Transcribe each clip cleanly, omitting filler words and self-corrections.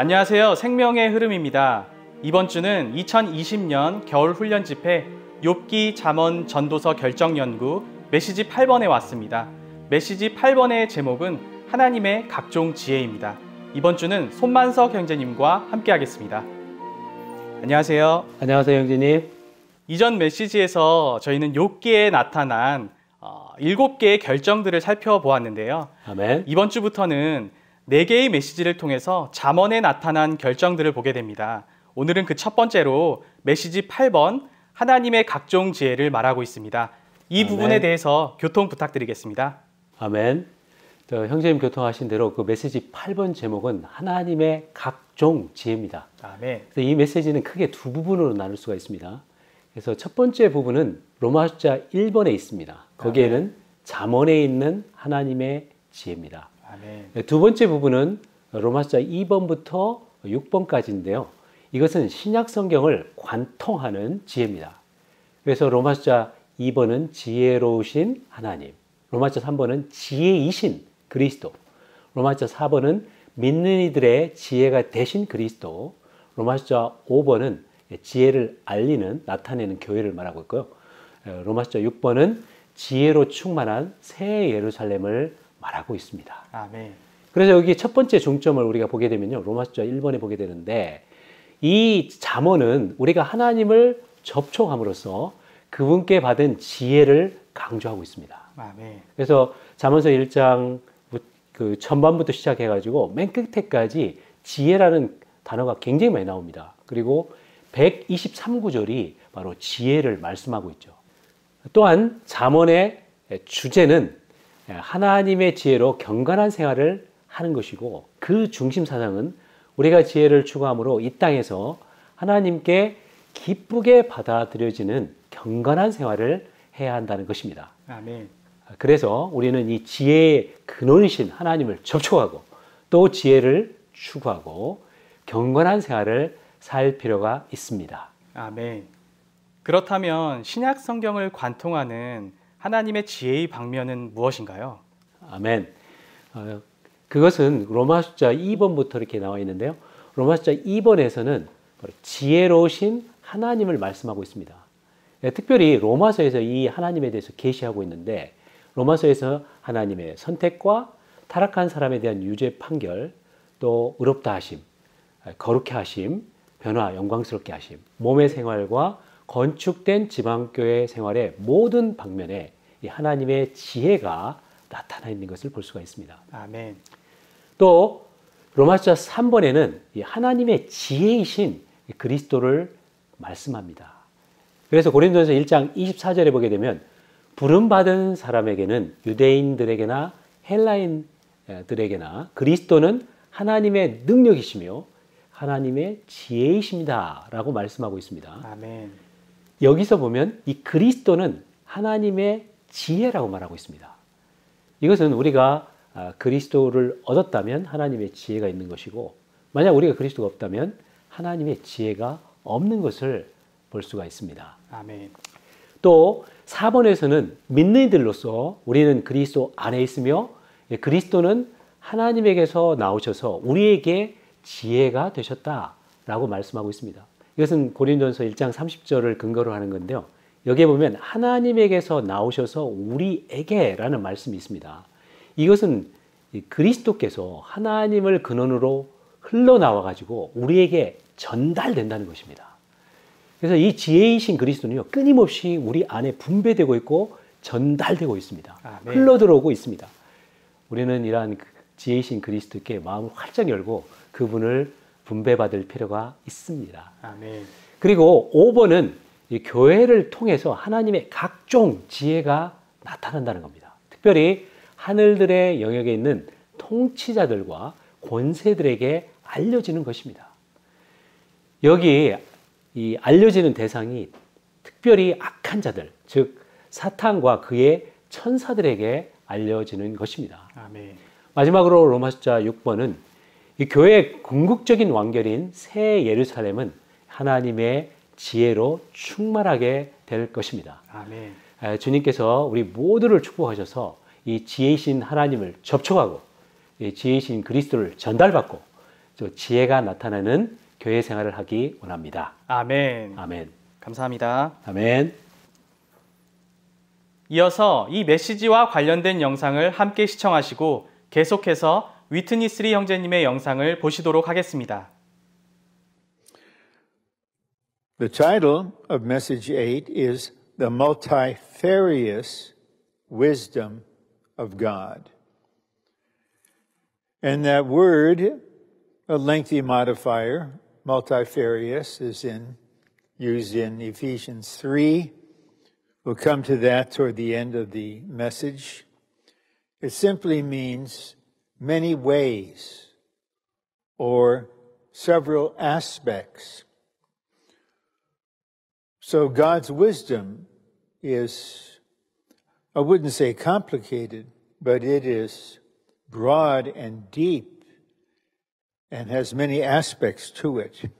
안녕하세요. 생명의 흐름입니다. 이번 주는 2020년 겨울 훈련 집회 욥기 잠언 전도서 결정 연구 메시지 8번에 왔습니다. 메시지 8번의 제목은 하나님의 각종 지혜입니다. 이번 주는 손만석 형제님과 함께 하겠습니다. 안녕하세요. 안녕하세요, 형제님. 이전 메시지에서 저희는 욥기에 나타난 7개의 결정들을 살펴보았는데요. 아멘. 이번 주부터는 4개의 메시지를 통해서 잠언에 나타난 결정들을 보게 됩니다. 오늘은 그 첫 번째로 메시지 8번 하나님의 각종 지혜를 말하고 있습니다. 이 아멘. 부분에 대해서 교통 부탁드리겠습니다. 아멘. 형제님 교통하신 대로 그 메시지 8번 제목은 하나님의 각종 지혜입니다. 아멘. 그래서 이 메시지는 크게 두 부분으로 나눌 수가 있습니다. 그래서 첫 번째 부분은 로마 숫자 1번에 있습니다. 거기에는 아멘. 잠언에 있는 하나님의 지혜입니다. 아멘. 두 번째 부분은 로마 숫자 2번부터 6번까지인데요. 이것은 신약 성경을 관통하는 지혜입니다. 그래서 로마 숫자 2번은 지혜로우신 하나님, 로마 숫자 3번은 지혜이신 그리스도, 로마 숫자 4번은 믿는 이들의 지혜가 되신 그리스도, 로마 숫자 5번은 지혜를 알리는, 나타내는 교회를 말하고 있고요. 로마 숫자 6번은 지혜로 충만한 새 예루살렘을 말하고 있습니다. 아멘. 그래서 여기 첫 번째 중점을 우리가 보게 되면요, 로마 숫자 1번에 보게 되는데, 이 잠언은 우리가 하나님을 접촉함으로써 그분께 받은 지혜를 강조하고 있습니다. 아멘. 그래서 잠언서 1장 그 전반부터 시작해가지고 맨 끝에까지 지혜라는 단어가 굉장히 많이 나옵니다. 그리고 123구절이 바로 지혜를 말씀하고 있죠. 또한 잠언의 주제는 하나님의 지혜로 경건한 생활을 하는 것이고, 그 중심 사상은 우리가 지혜를 추구함으로 이 땅에서 하나님께 기쁘게 받아들여지는 경건한 생활을 해야 한다는 것입니다. 아멘. 그래서 우리는 이 지혜의 근원이신 하나님을 접촉하고 또 지혜를 추구하고 경건한 생활을 살 필요가 있습니다. 아멘. 그렇다면 신약 성경을 관통하는 하나님의 지혜의 방면은 무엇인가요? 아멘. 그것은 로마 숫자 2번부터 이렇게 나와 있는데요. 로마 숫자 2번에서는 지혜로우신 하나님을 말씀하고 있습니다. 특별히 로마서에서 이 하나님에 대해서 계시하고 있는데, 로마서에서 하나님의 선택과 타락한 사람에 대한 유죄 판결, 또 의롭다 하심, 거룩해 하심, 변화, 영광스럽게 하심, 몸의 생활과 건축된 지방교회 생활의 모든 방면에 이 하나님의 지혜가 나타나 있는 것을 볼 수가 있습니다. 아멘. 또 로마서 3번에는 이 하나님의 지혜이신 그리스도를 말씀합니다. 그래서 고린도전서 1장 24절에 보게 되면 부름받은 사람에게는 유대인들에게나 헬라인들에게나 그리스도는 하나님의 능력이시며 하나님의 지혜이십니다 라고 말씀하고 있습니다. 아멘. 여기서 보면 이 그리스도는 하나님의 지혜라고 말하고 있습니다. 이것은 우리가 그리스도를 얻었다면 하나님의 지혜가 있는 것이고, 만약 우리가 그리스도가 없다면 하나님의 지혜가 없는 것을 볼 수가 있습니다. 아멘. 또 4번에서는 믿는 이들로서 우리는 그리스도 안에 있으며 그리스도는 하나님에게서 나오셔서 우리에게 지혜가 되셨다라고 말씀하고 있습니다. 이것은 고린도전서 1장 30절을 근거로 하는 건데요. 여기에 보면 하나님에게서 나오셔서 우리에게라는 말씀이 있습니다. 이것은 그리스도께서 하나님을 근원으로 흘러나와 가지고 우리에게 전달된다는 것입니다. 그래서 이 지혜이신 그리스도는요, 끊임없이 우리 안에 분배되고 있고 전달되고 있습니다. 아멘. 흘러들어오고 있습니다. 우리는 이러한 지혜이신 그리스도께 마음을 활짝 열고 그분을 분배받을 필요가 있습니다. 아멘. 그리고 5번은 이 교회를 통해서 하나님의 각종 지혜가 나타난다는 겁니다. 특별히 하늘들의 영역에 있는 통치자들과 권세들에게 알려지는 것입니다. 여기 이 알려지는 대상이 특별히 악한 자들, 즉 사탄과 그의 천사들에게 알려지는 것입니다. 아멘. 마지막으로 로마 숫자 6번은 이 교회의 궁극적인 완결인 새 예루살렘은 하나님의 지혜로 충만하게 될 것입니다. 아멘. 주님께서 우리 모두를 축복하셔서 이 지혜이신 하나님을 접촉하고 이 지혜이신 그리스도를 전달받고 또 지혜가 나타나는 교회 생활을 하기 원합니다. 아멘. 아멘. 감사합니다. 아멘. 이어서 이 메시지와 관련된 영상을 함께 시청하시고 계속해서 위트니스리 형제님의 영상을 보시도록 하겠습니다. The title of message 8 is The Multifarious Wisdom of God. And that word, a lengthy modifier, multifarious, is used in Ephesians 3. We'll come to that toward the end of the message. It simply means many ways or several aspects. So God's wisdom is, I wouldn't say complicated, but it is broad and deep and has many aspects to it.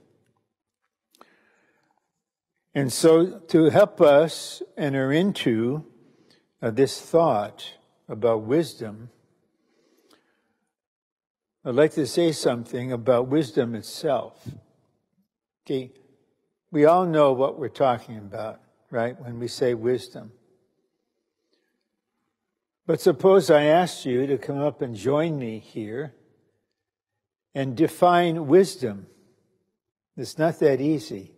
And so to help us enter into this thought about wisdom, I'd like to say something about wisdom itself. Okay, we all know what we're talking about, right, when we say wisdom. But suppose I asked you to come up and join me here and define wisdom. It's not that easy.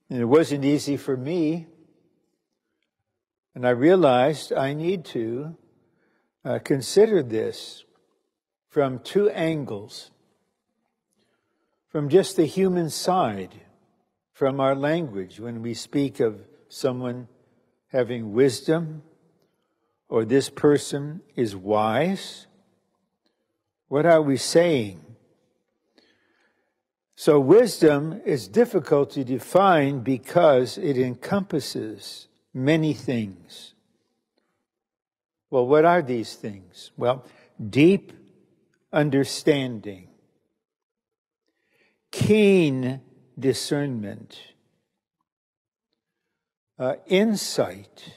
And it wasn't easy for me. And I realized I need to consider this from two angles. From just the human side, from our language, when we speak of someone having wisdom, or this person is wise, what are we saying? So wisdom is difficult to define because it encompasses many things. Well, what are these things? Well, deep understanding, keen discernment, insight,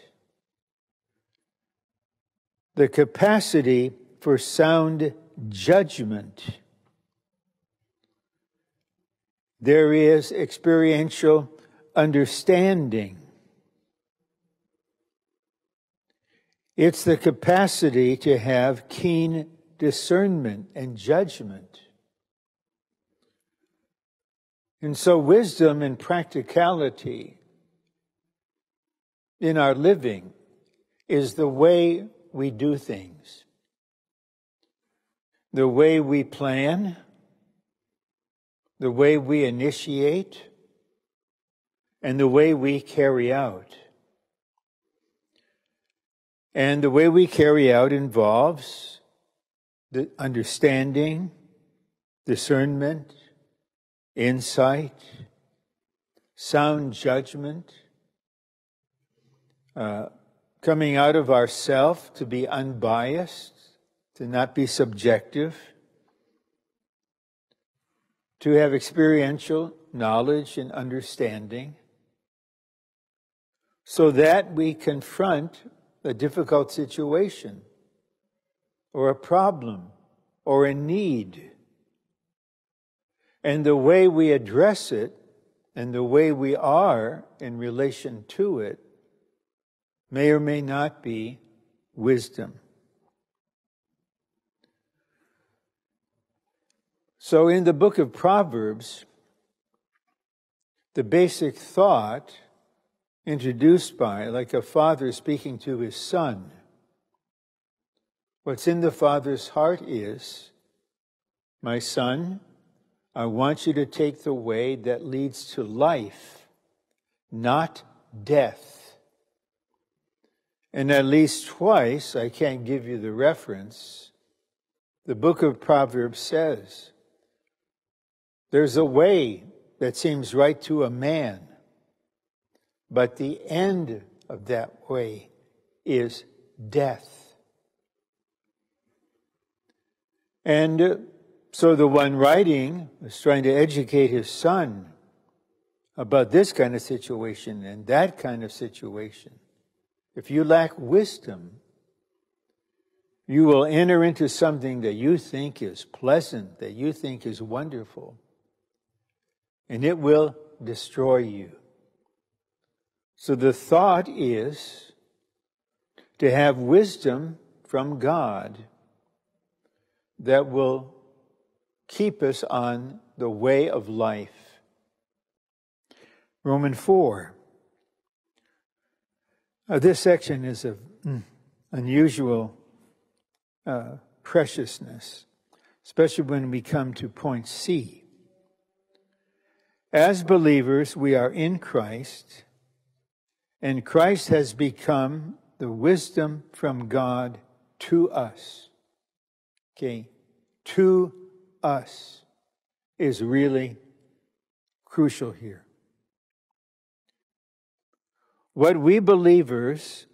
the capacity for sound judgment. There is experiential understanding. It's the capacity to have keen discernment and judgment. And so wisdom and practicality in our living is the way we do things, the way we plan, the way we initiate, and the way we carry out. And the way we carry out involves the understanding, discernment, insight, sound judgment, coming out of ourself to be unbiased, to not be subjective, to have experiential knowledge and understanding, so that we confront a difficult situation or a problem or a need. And the way we address it and the way we are in relation to it may or may not be wisdom. So in the book of Proverbs, the basic thought introduced by, like a father speaking to his son, what's in the father's heart is, my son, I want you to take the way that leads to life, not death. And at least twice, I can't give you the reference, the book of Proverbs says, there's a way that seems right to a man, but the end of that way is death. And so the one writing was trying to educate his son about this kind of situation and that kind of situation. If you lack wisdom, You will enter into something that you think is pleasant, that you think is wonderful, and it will destroy you. So the thought is to have wisdom from God that will keep us on the way of life. Romans 4. This section is of unusual preciousness, especially when we come to point C. As believers, we are in Christ, and Christ has become the wisdom from God to us. Okay, to us is really crucial here. What we believers,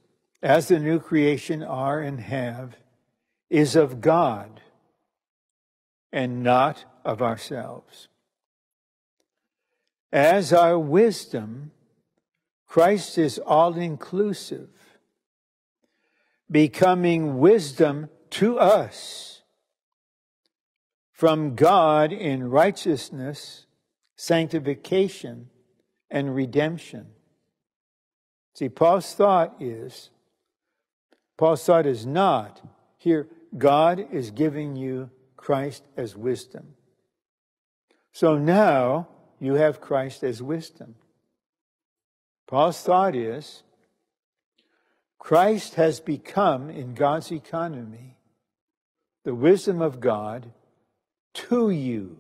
as the new creation, are and have, is of God and not of ourselves. As our wisdom, Christ is all-inclusive, becoming wisdom to us from God in righteousness, sanctification, and redemption. See, Paul's thought is not, here, God is giving you Christ as wisdom. So now you have Christ as wisdom. Paul's thought is, Christ has become, in God's economy, the wisdom of God to you.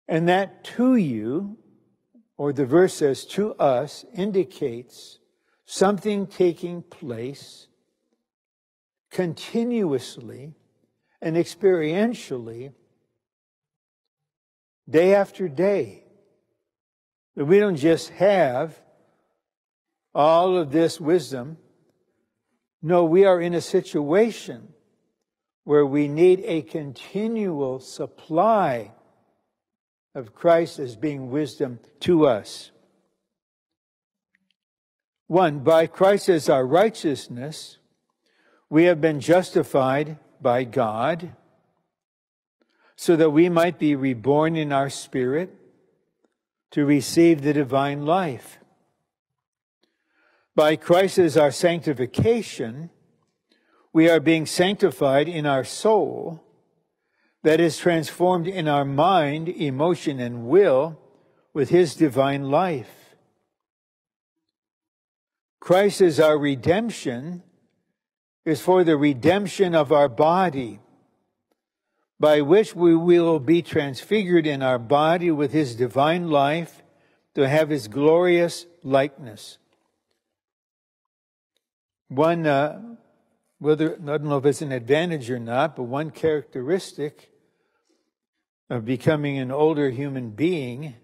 And that to you, or the verse says to us, indicates something taking place continuously and experientially day after day. That we don't just have all of this wisdom. No, we are in a situation where we need a continual supply of Christ as being wisdom to us. 1, by Christ as our righteousness, we have been justified by God, so that we might be reborn in our spirit to receive the divine life. By Christ as our sanctification, we are being sanctified in our soul, that is transformed in our mind, emotion, and will with His divine life. Christ is our redemption, is for the redemption of our body, by which we will be transfigured in our body with His divine life to have His glorious likeness. One, whether, I don't know if it's an advantage or not, but one characteristic of becoming an older human being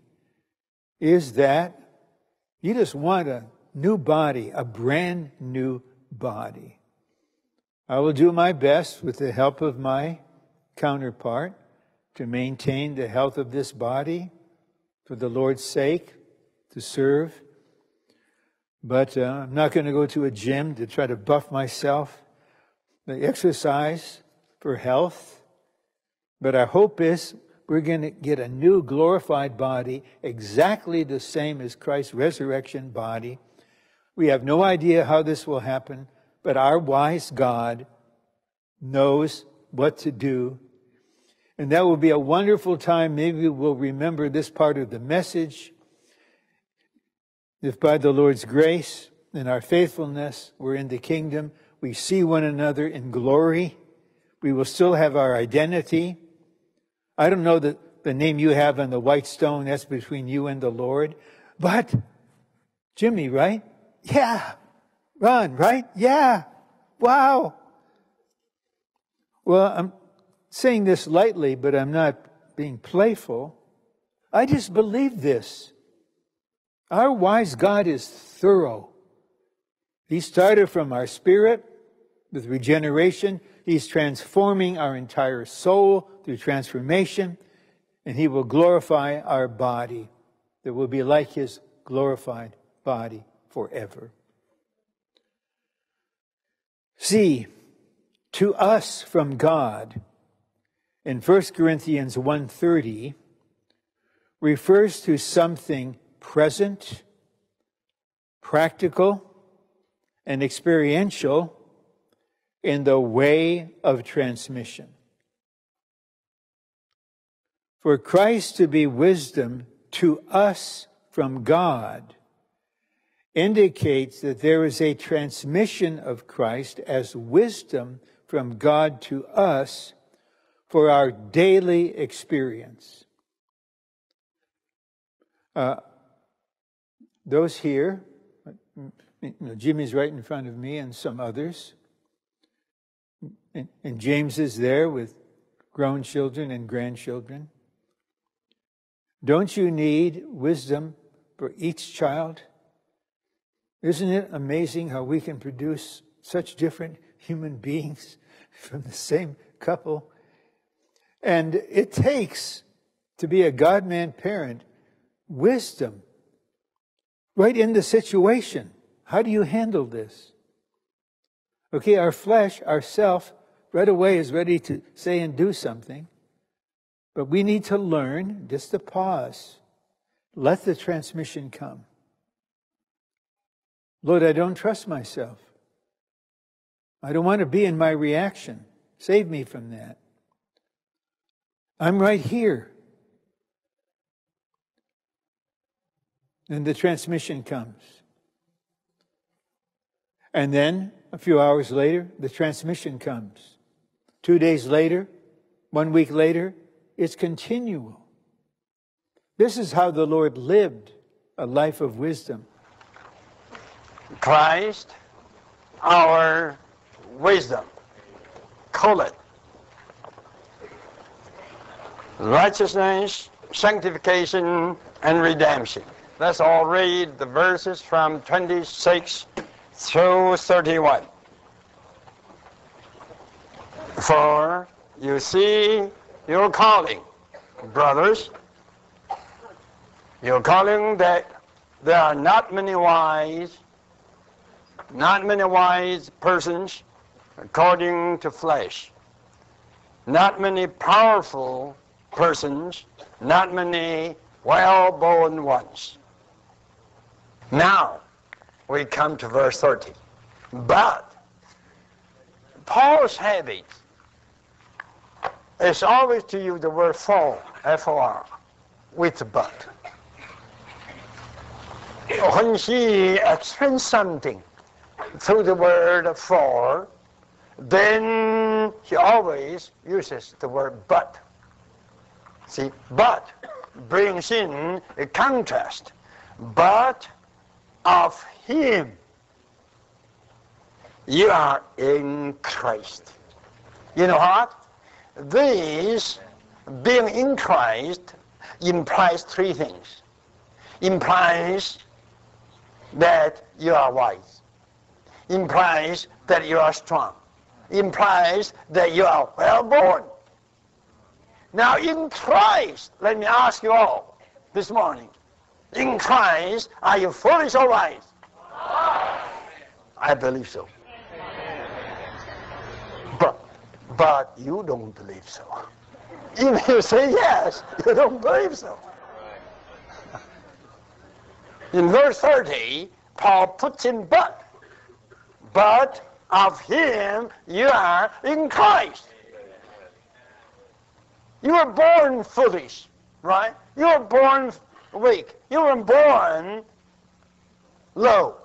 is that you just want a new body, a brand new body. I will do my best with the help of my counterpart to maintain the health of this body for the Lord's sake, to serve. But I'm not going to go to a gym to try to buff myself. I exercise for health. But our hope is we're going to get a new glorified body, exactly the same as Christ's resurrection body. We have no idea how this will happen, but our wise God knows what to do. And that will be a wonderful time. Maybe we'll remember this part of the message. If by the Lord's grace and our faithfulness we're in the kingdom, we see one another in glory, we will still have our identity. I don't know the name you have on the white stone, that's between you and the Lord. But, Jimmy, right? Yeah. Ron, right? Yeah. Wow. Well, I'm saying this lightly, but I'm not being playful. I just believe this. Our wise God is thorough. He started from our spirit with regeneration. He's transforming our entire soul through transformation. And He will glorify our body that will be like His glorified body forever. See, to us from God, in 1 Corinthians 1:30, refers to something present, practical, and experiential in the way of transmission. For Christ to be wisdom to us from God indicates that there is a transmission of Christ as wisdom from God to us for our daily experience. Those here, Jimmy's right in front of me and some others, and James is there with grown children and grandchildren. Don't you need wisdom for each child? Isn't it amazing how we can produce such different human beings from the same couple? And it takes, to be a God-man parent, wisdom right in the situation. How do you handle this? Okay, our flesh, our self, right away is ready to say and do something. But we need to learn just to pause. Let the transmission come. Lord, I don't trust myself. I don't want to be in my reaction. Save me from that. I'm right here. And the transmission comes. And then, a few hours later, the transmission comes. 2 days later, 1 week later, it's continual. This is how the Lord lived a life of wisdom. Christ, our wisdom, call it righteousness, sanctification, and redemption. Let's all read the verses from 26 through 31. For you see your calling, brothers, your calling that there are not many wise persons according to flesh, not many powerful persons, not many well-born ones. Now, we come to verse 30. But Paul's habit is always to use the word for, F-O-R, with but. When he explains something through the word for, then he always uses the word but. See, but brings in a contrast. But of him you are in Christ. You know what? This being in Christ implies three things. Implies that you are wise. Implies that you are strong. Implies that you are well-born. Now in Christ, let me ask you all this morning, in Christ, are you foolish or wise? I believe so. But you don't believe so. Even if you say yes, you don't believe so. In verse 30, Paul puts in but of him you are in Christ. You were born foolish, right? You were born weak. You were born low.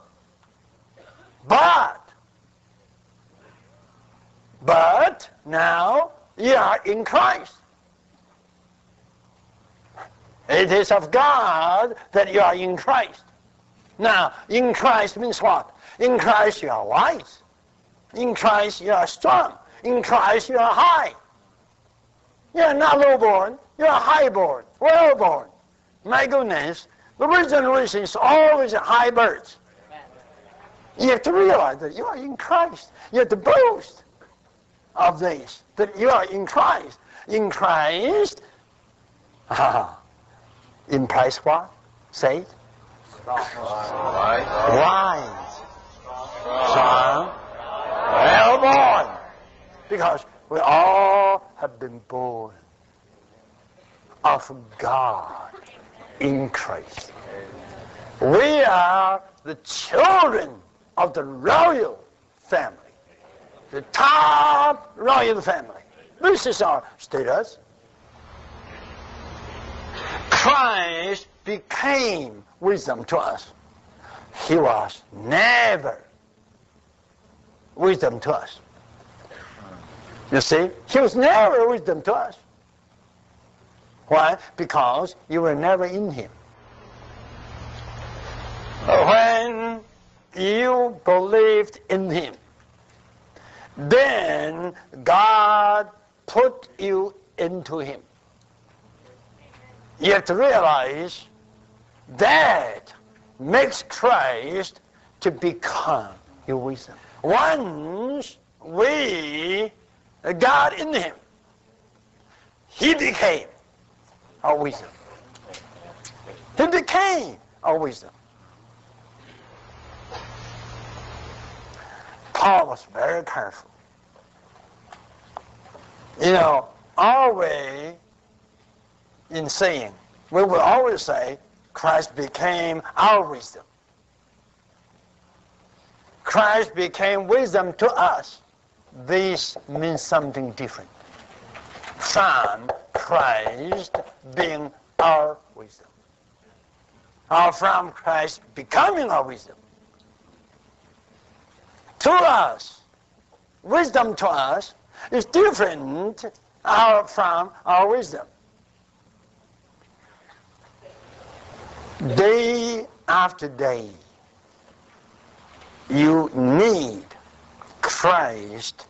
But now you are in Christ. It is of God that you are in Christ. Now, in Christ means what? In Christ you are wise. In Christ you are strong. In Christ you are high. You are not low-born. You are high-born, well-born. My goodness, the regeneration is always high birth. You have to realize that you are in Christ. You have to boast of this, that you are in Christ. In Christ, implies what? Say it. Wise. Strong. Well Because we all have been born of God in Christ. We are the children of the royal family, the top royal family. This is our status. Christ became wisdom to us. He was never wisdom to us. You see, he was never wisdom to us. Why? Because you were never in him. When you believed in him, then God put you into him. You have to realize that makes Christ to become your wisdom. Once we got in him, he became our wisdom. He became our wisdom. Paul was very careful. You know, always in saying, we will always say, Christ became our wisdom. Christ became wisdom to us. This means something different from Christ being our wisdom, or from Christ becoming our wisdom. To us, wisdom to us is different from our wisdom. Day after day, you need Christ,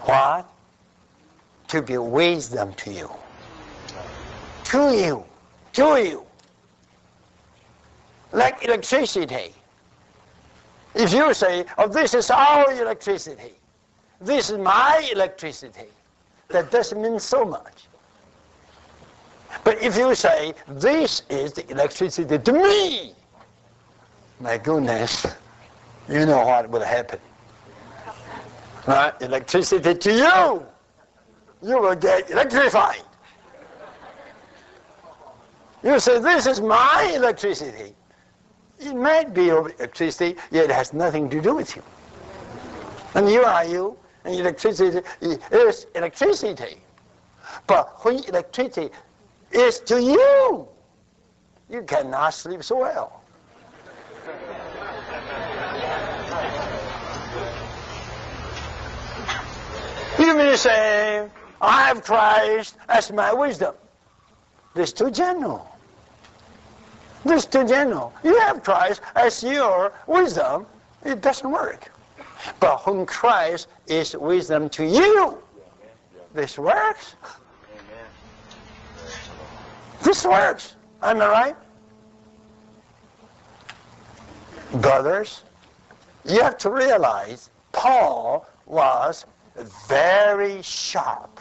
what? To be wisdom to you. To you. To you. Like electricity. If you say, oh, this is our electricity, this is my electricity, that doesn't mean so much. But if you say, this is the electricity to me, my goodness, you know what will happen. Electricity to you, you will get electrified. You say, this is my electricity. It might be your electricity, yet it has nothing to do with you. And you are you, and electricity is electricity. But when electricity is to you, you cannot sleep so well. You may say, I have Christ as my wisdom. This is too general. This is too general. You have Christ as your wisdom, it doesn't work. But when Christ is wisdom to you, this works. This works. Am I right? Brothers, you have to realize Paul was a very sharp,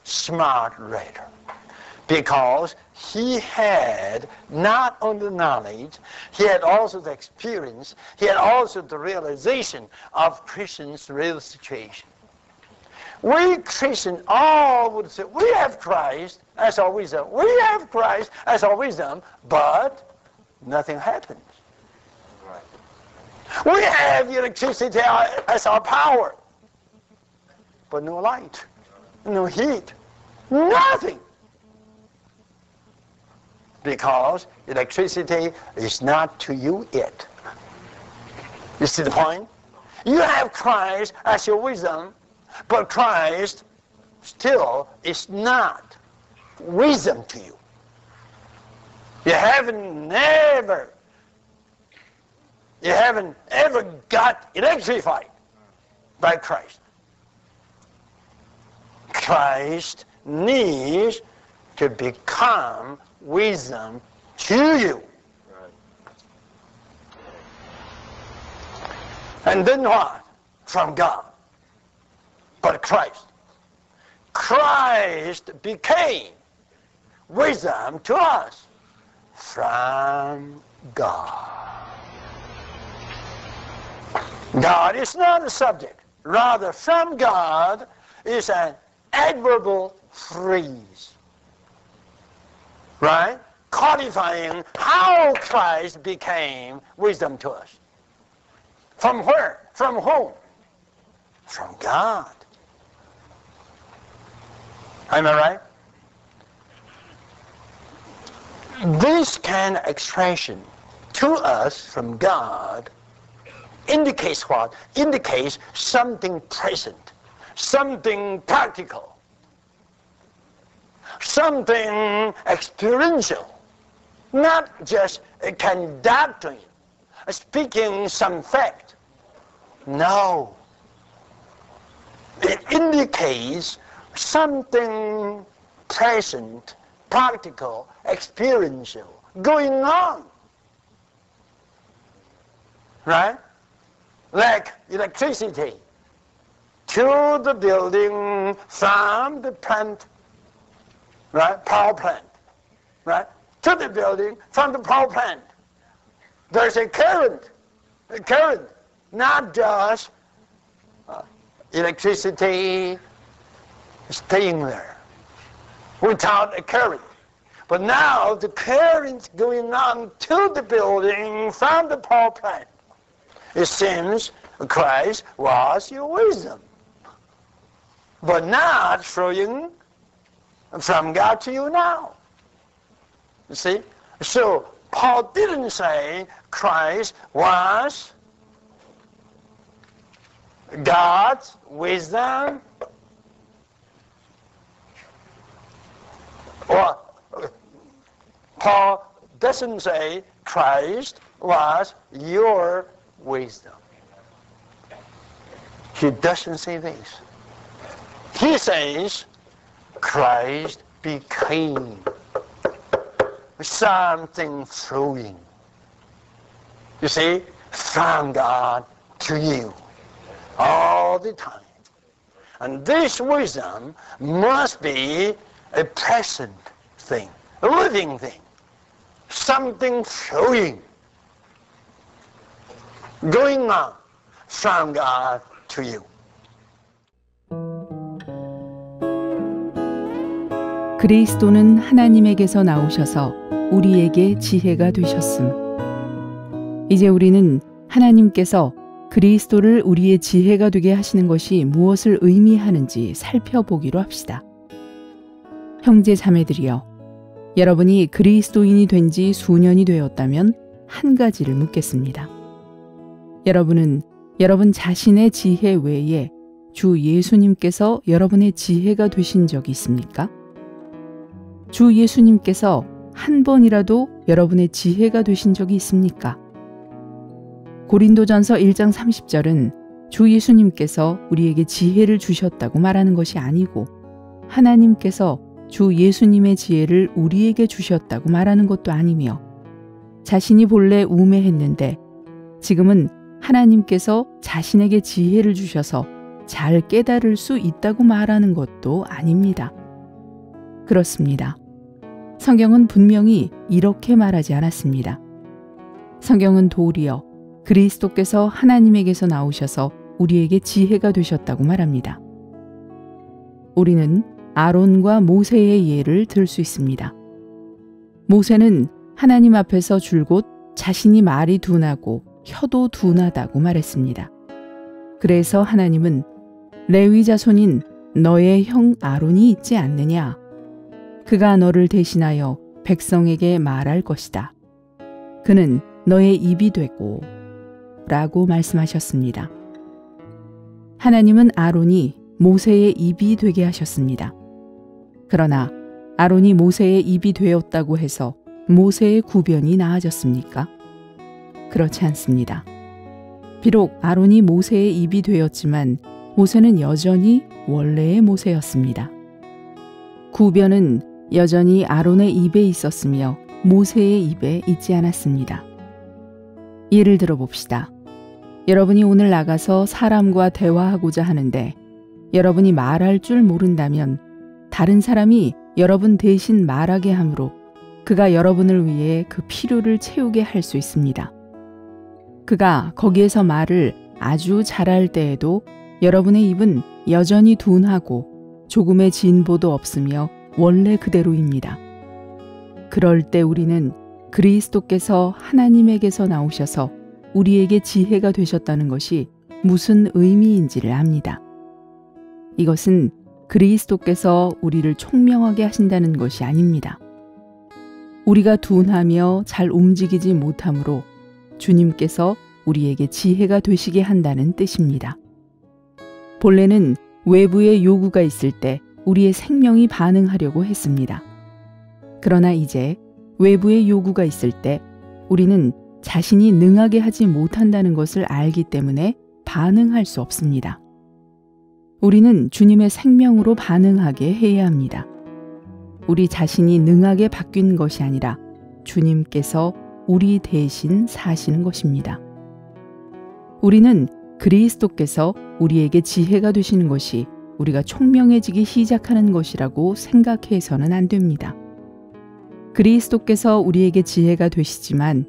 smart writer, because he had not only the knowledge, he had also the experience, he had also the realization of Christians' real situation. We Christians all would say, we have Christ as our wisdom, we have Christ as our wisdom, but nothing happens. We have electricity as our power, but no light, no heat, nothing. Because electricity is not to you yet. You see the point? You have Christ as your wisdom, but Christ still is not wisdom to you. You haven't ever got electrified by Christ. Christ needs to become wisdom to you. And then what? From God. But Christ. Christ became wisdom to us from God. God is not a subject. rather from God, is an adverbial phrase. Right? Codifying how Christ became wisdom to us. From where? From whom? From God. Am I right? This kind of expression to us from God indicates what? Indicates something present, something practical, something experiential, not just conducting, speaking some fact. No. It indicates something present, practical, experiential, going on. Right? Like electricity to the building from the plant, right? Power plant, right? To the building from the power plant. There's a current, not just electricity staying there without a current. But now the current going on to the building from the power plant. It seems Christ was your wisdom, but not flowing from God to you now. You see? So Paul didn't say Christ was God's wisdom, or Paul doesn't say Christ was your wisdom. He doesn't say this. He says Christ became something flowing. You see, from God to you all the time. And this wisdom must be a present thing, a living thing, something flowing, going on from God to you. 그리스도는 하나님에게서 나오셔서 우리에게 지혜가 되셨음. 이제 우리는 하나님께서 그리스도를 우리의 지혜가 되게 하시는 것이 무엇을 의미하는지 살펴보기로 합시다. 형제 자매들이여, 여러분이 그리스도인이 된 지 수년이 되었다면 한 가지를 묻겠습니다. 여러분은 여러분 자신의 지혜 외에 주 예수님께서 여러분의 지혜가 되신 적이 있습니까? 주 예수님께서 한 번이라도 여러분의 지혜가 되신 적이 있습니까? 고린도전서 1장 30절은 주 예수님께서 우리에게 지혜를 주셨다고 말하는 것이 아니고 하나님께서 주 예수님의 지혜를 우리에게 주셨다고 말하는 것도 아니며 자신이 본래 우매했는데 지금은 하나님께서 자신에게 지혜를 주셔서 잘 깨달을 수 있다고 말하는 것도 아닙니다. 그렇습니다. 성경은 분명히 이렇게 말하지 않았습니다. 성경은 도리어 그리스도께서 하나님에게서 나오셔서 우리에게 지혜가 되셨다고 말합니다. 우리는 아론과 모세의 예를 들 수 있습니다. 모세는 하나님 앞에서 줄곧 자신이 말이 둔하고 혀도 둔하다고 말했습니다. 그래서 하나님은 레위 자손인 너의 형 아론이 있지 않느냐? 그가 너를 대신하여 백성에게 말할 것이다. 그는 너의 입이 되고 라고 말씀하셨습니다. 하나님은 아론이 모세의 입이 되게 하셨습니다. 그러나 아론이 모세의 입이 되었다고 해서 모세의 구변이 나아졌습니까? 그렇지 않습니다. 비록 아론이 모세의 입이 되었지만 모세는 여전히 원래의 모세였습니다. 구변은 여전히 아론의 입에 있었으며 모세의 입에 있지 않았습니다. 예를 들어 봅시다. 여러분이 오늘 나가서 사람과 대화하고자 하는데 여러분이 말할 줄 모른다면 다른 사람이 여러분 대신 말하게 함으로 그가 여러분을 위해 그 필요를 채우게 할 수 있습니다. 그가 거기에서 말을 아주 잘할 때에도 여러분의 입은 여전히 둔하고 조금의 진보도 없으며 원래 그대로입니다. 그럴 때 우리는 그리스도께서 하나님에게서 나오셔서 우리에게 지혜가 되셨다는 것이 무슨 의미인지를 압니다. 이것은 그리스도께서 우리를 총명하게 하신다는 것이 아닙니다. 우리가 둔하며 잘 움직이지 못하므로 주님께서 우리에게 지혜가 되시게 한다는 뜻입니다. 본래는 외부의 요구가 있을 때 우리의 생명이 반응하려고 했습니다. 그러나 이제 외부의 요구가 있을 때 우리는 자신이 능하게 하지 못한다는 것을 알기 때문에 반응할 수 없습니다. 우리는 주님의 생명으로 반응하게 해야 합니다. 우리 자신이 능하게 바뀐 것이 아니라 주님께서 우리 대신 사시는 것입니다. 우리는 그리스도께서 우리에게 지혜가 되시는 것이 우리가 총명해지기 시작하는 것이라고 생각해서는 안 됩니다. 그리스도께서 우리에게 지혜가 되시지만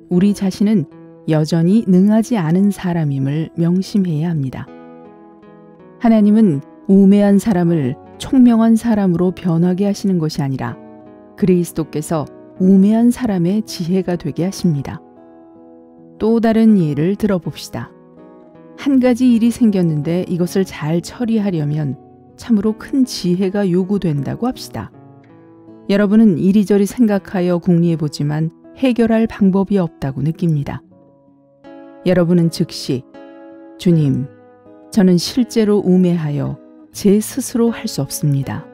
우리 자신은 여전히 능하지 않은 사람임을 명심해야 합니다. 하나님은 우매한 사람을 총명한 사람으로 변하게 하시는 것이 아니라 그리스도께서 우매한 사람의 지혜가 되게 하십니다. 또 다른 예를 들어봅시다. 한 가지 일이 생겼는데 이것을 잘 처리하려면 참으로 큰 지혜가 요구된다고 합시다. 여러분은 이리저리 생각하여 궁리해보지만 해결할 방법이 없다고 느낍니다. 여러분은 즉시 주님, 저는 실제로 우매하여 제 스스로 할 수 없습니다.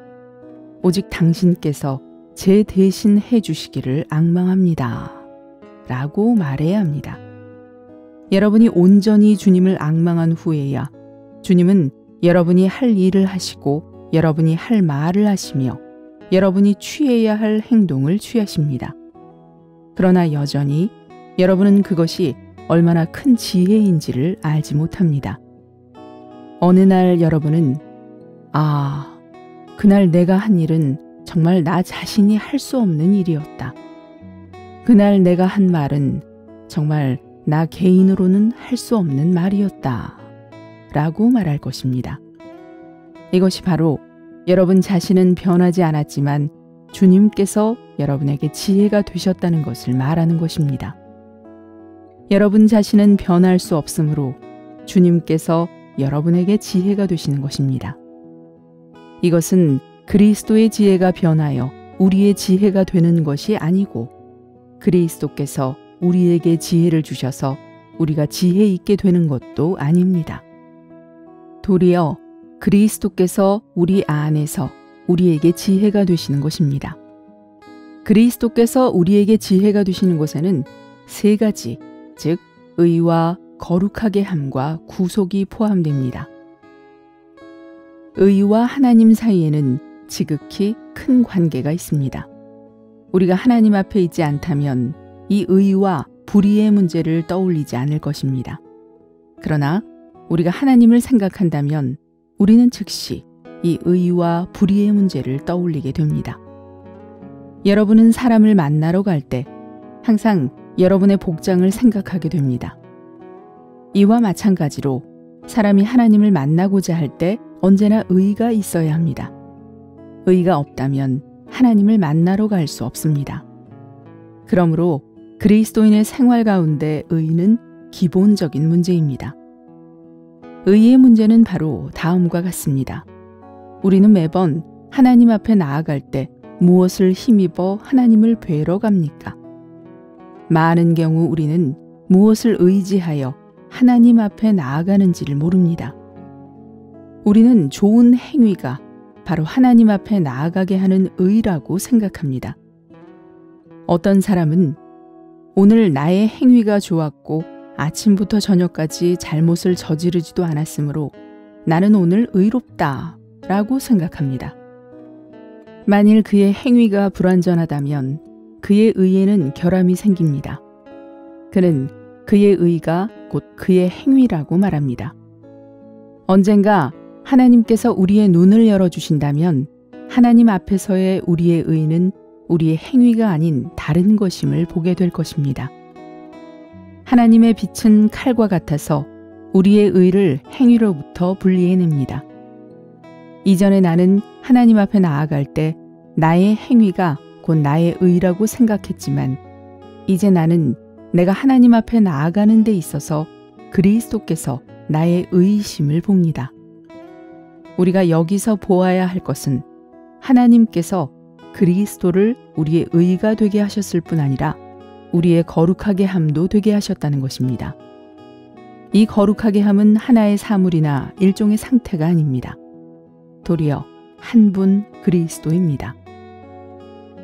오직 당신께서 제 대신 해주시기를 앙망합니다. 라고 말해야 합니다. 여러분이 온전히 주님을 앙망한 후에야 주님은 여러분이 할 일을 하시고 여러분이 할 말을 하시며 여러분이 취해야 할 행동을 취하십니다. 그러나 여전히 여러분은 그것이 얼마나 큰 지혜인지를 알지 못합니다. 어느 날 여러분은 그날 내가 한 일은 정말 나 자신이 할 수 없는 일이었다. 그날 내가 한 말은 정말 나 개인으로는 할 수 없는 말이었다. 라고 말할 것입니다. 이것이 바로 여러분 자신은 변하지 않았지만 주님께서 여러분에게 지혜가 되셨다는 것을 말하는 것입니다. 여러분 자신은 변할 수 없으므로 주님께서 여러분에게 지혜가 되시는 것입니다. 이것은 그리스도의 지혜가 변하여 우리의 지혜가 되는 것이 아니고 그리스도께서 우리에게 지혜를 주셔서 우리가 지혜 있게 되는 것도 아닙니다. 도리어 그리스도께서 우리 안에서 우리에게 지혜가 되시는 것입니다. 그리스도께서 우리에게 지혜가 되시는 것에는 세 가지, 즉 의와 거룩하게 함과 구속이 포함됩니다. 의와 하나님 사이에는 지극히 큰 관계가 있습니다. 우리가 하나님 앞에 있지 않다면 이 의와 불의의 문제를 떠올리지 않을 것입니다. 그러나 우리가 하나님을 생각한다면 우리는 즉시 이 의와 불의의 문제를 떠올리게 됩니다. 여러분은 사람을 만나러 갈 때 항상 여러분의 복장을 생각하게 됩니다. 이와 마찬가지로 사람이 하나님을 만나고자 할 때 언제나 의가 있어야 합니다. 의가 없다면 하나님을 만나러 갈 수 없습니다. 그러므로 그리스도인의 생활 가운데 의는 기본적인 문제입니다. 의의 문제는 바로 다음과 같습니다. 우리는 매번 하나님 앞에 나아갈 때 무엇을 힘입어 하나님을 뵈러 갑니까? 많은 경우 우리는 무엇을 의지하여 하나님 앞에 나아가는지를 모릅니다. 우리는 좋은 행위가 바로 하나님 앞에 나아가게 하는 의라고 생각합니다. 어떤 사람은 오늘 나의 행위가 좋았고 아침부터 저녁까지 잘못을 저지르지도 않았으므로 나는 오늘 의롭다 라고 생각합니다. 만일 그의 행위가 불완전하다면 그의 의에는 결함이 생깁니다. 그는 그의 의가 곧 그의 행위라고 말합니다. 언젠가 하나님께서 우리의 눈을 열어주신다면 하나님 앞에서의 우리의 의는 우리의 행위가 아닌 다른 것임을 보게 될 것입니다. 하나님의 빛은 칼과 같아서 우리의 의를 행위로부터 분리해냅니다. 이전에 나는 하나님 앞에 나아갈 때 나의 행위가 곧 나의 의라고 생각했지만 이제 나는 내가 하나님 앞에 나아가는 데 있어서 그리스도께서 나의 의이심을 봅니다. 우리가 여기서 보아야 할 것은 하나님께서 그리스도를 우리의 의가 되게 하셨을 뿐 아니라 우리의 거룩하게 함도 되게 하셨다는 것입니다. 이 거룩하게 함은 하나의 사물이나 일종의 상태가 아닙니다. 도리어 한 분 그리스도입니다.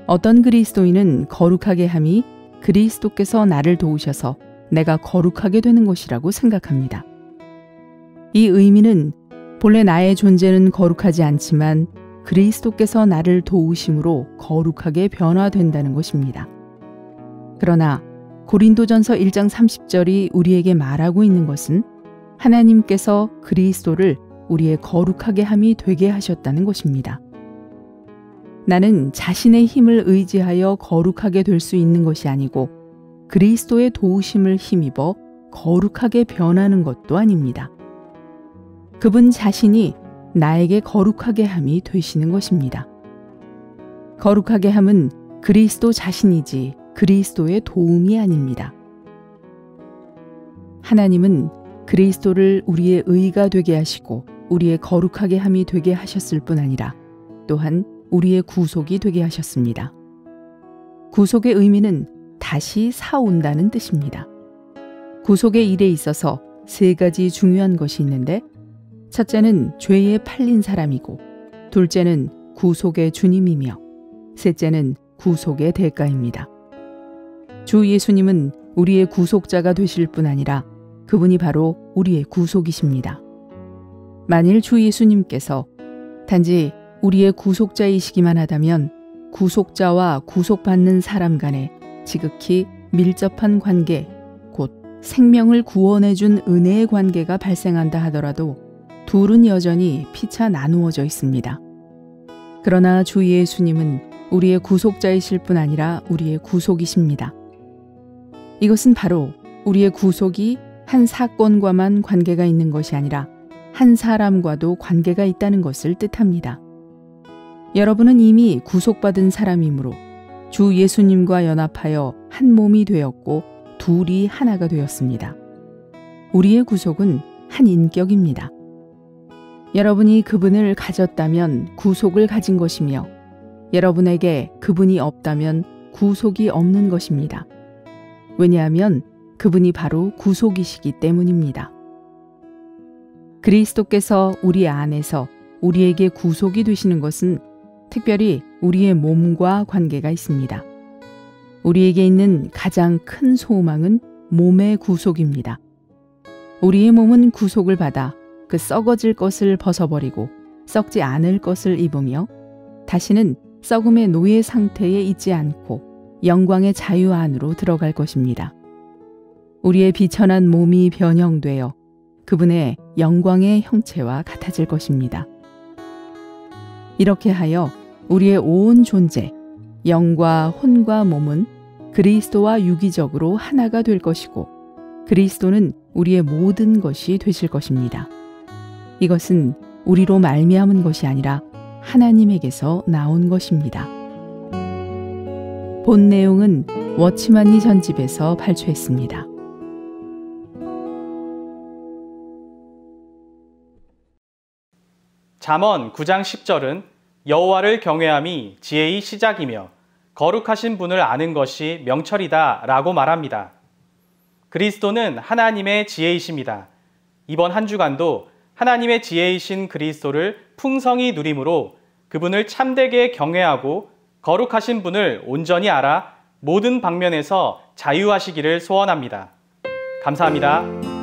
어떤 그리스도인은 거룩하게 함이 그리스도께서 나를 도우셔서 내가 거룩하게 되는 것이라고 생각합니다. 이 의미는 본래 나의 존재는 거룩하지 않지만 그리스도께서 나를 도우심으로 거룩하게 변화된다는 것입니다. 그러나 고린도전서 1장 30절이 우리에게 말하고 있는 것은 하나님께서 그리스도를 우리의 거룩하게 함이 되게 하셨다는 것입니다. 나는 자신의 힘을 의지하여 거룩하게 될 수 있는 것이 아니고 그리스도의 도우심을 힘입어 거룩하게 변하는 것도 아닙니다. 그분 자신이 나에게 거룩하게 함이 되시는 것입니다. 거룩하게 함은 그리스도 자신이지 그리스도의 도움이 아닙니다. 하나님은 그리스도를 우리의 의가 되게 하시고 우리의 거룩하게 함이 되게 하셨을 뿐 아니라 또한 우리의 구속이 되게 하셨습니다. 구속의 의미는 다시 사온다는 뜻입니다. 구속의 일에 있어서 세 가지 중요한 것이 있는데 첫째는 죄에 팔린 사람이고 둘째는 구속의 주님이며 셋째는 구속의 대가입니다. 주 예수님은 우리의 구속자가 되실 뿐 아니라 그분이 바로 우리의 구속이십니다. 만일 주 예수님께서 단지 우리의 구속자이시기만 하다면 구속자와 구속받는 사람 간에 지극히 밀접한 관계, 곧 생명을 구원해준 은혜의 관계가 발생한다 하더라도 둘은 여전히 피차 나누어져 있습니다. 그러나 주 예수님은 우리의 구속자이실 뿐 아니라 우리의 구속이십니다. 이것은 바로 우리의 구속이 한 사건과만 관계가 있는 것이 아니라 한 사람과도 관계가 있다는 것을 뜻합니다. 여러분은 이미 구속받은 사람이므로 주 예수님과 연합하여 한 몸이 되었고 둘이 하나가 되었습니다. 우리의 구속은 한 인격입니다. 여러분이 그분을 가졌다면 구속을 가진 것이며 여러분에게 그분이 없다면 구속이 없는 것입니다. 왜냐하면 그분이 바로 구속이시기 때문입니다. 그리스도께서 우리 안에서 우리에게 구속이 되시는 것은 특별히 우리의 몸과 관계가 있습니다. 우리에게 있는 가장 큰 소망은 몸의 구속입니다. 우리의 몸은 구속을 받아 그 썩어질 것을 벗어버리고 썩지 않을 것을 입으며 다시는 썩음의 노예 상태에 있지 않고 영광의 자유 안으로 들어갈 것입니다. 우리의 비천한 몸이 변형되어 그분의 영광의 형체와 같아질 것입니다. 이렇게 하여 우리의 온 존재, 영과 혼과 몸은 그리스도와 유기적으로 하나가 될 것이고 그리스도는 우리의 모든 것이 되실 것입니다. 이것은 우리로 말미암은 것이 아니라 하나님에게서 나온 것입니다. 본 내용은 워치만니 전집에서 발췌했습니다. 잠언 9장 10절은 여호와를 경외함이 지혜의 시작이며 거룩하신 분을 아는 것이 명철이다 라고 말합니다. 그리스도는 하나님의 지혜이십니다. 이번 한 주간도 하나님의 지혜이신 그리스도를 풍성히 누림으로 그분을 참되게 경외하고 거룩하신 분을 온전히 알아 모든 방면에서 자유하시기를 소원합니다. 감사합니다.